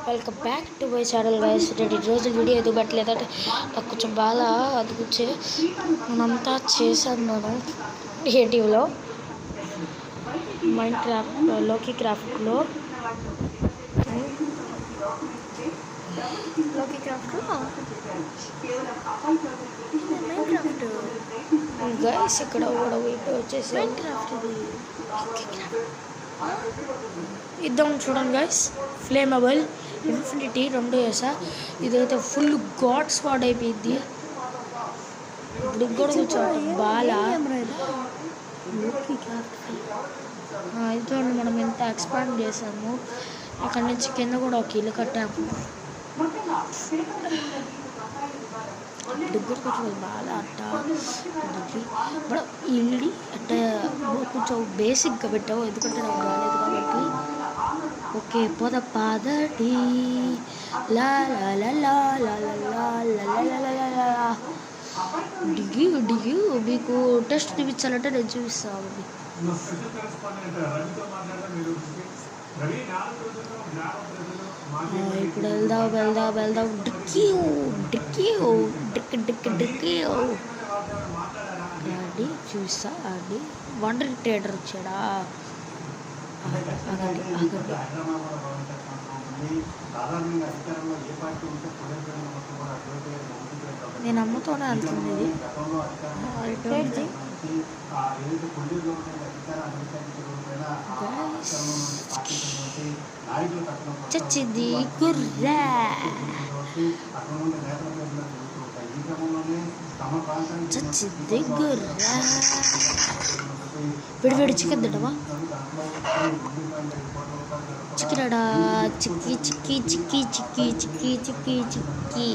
Welcome back to my channel guys. రోజు video ఎదుగు పెట్టలేదంటే నాకు కొంచెం బాధ. అందుకొచ్చే నేనంతా చేశాను. నేను క్రియేటివ్లో మైండ్ క్రాఫ్ట్ లోకీ క్రాఫ్ట్లో గైస్ ఇక్కడ కూడా వచ్చేసి ఇద్దాం చూడండి గైస్. ఫ్లేమబుల్ ఇన్ఫినిటీ 2 వేసా. ఇదైతే ఫుల్ గాడ్ స్పాట్ అయిపోయింది. ఇప్పుడు కూడా కూర్చోండి బాగా ఇదిగోండి. మనం ఎంత ఎక్స్పాండ్ చేసాము. అక్కడి నుంచి కింద కూడా ఒక ఇల్లు కట్టాము. దగ్గర కొంచెం బాగా అట్ట బట్ ఇల్లు అట్ట కొంచెం బేసిక్గా పెట్టావు, ఎందుకంటే నాకు రాలేదు కాబట్టి. ఓకే పోద పాదటి లా లా లా లా లా లా లా డిగ్యూ డిగ్యూ. మీకు టెస్ట్ చూపించాలంటే నేను చూపిస్తాను. ఇప్పుడు వెళ్దాం డిక్కీ అండి. చూస్తా అండి. వండర్ ట్రేడర్ వచ్చాడా? నేను అమ్మతోనే వెళ్తుంది ఇది. చచ్చింది గుర్రా. చచ్చింది గుర్రా. విడివిడి చికెన్ తింటావా? చికెన్ చిక్కి చిక్కి చిక్కి చిక్కి చిక్కి చిక్కి చిక్కి.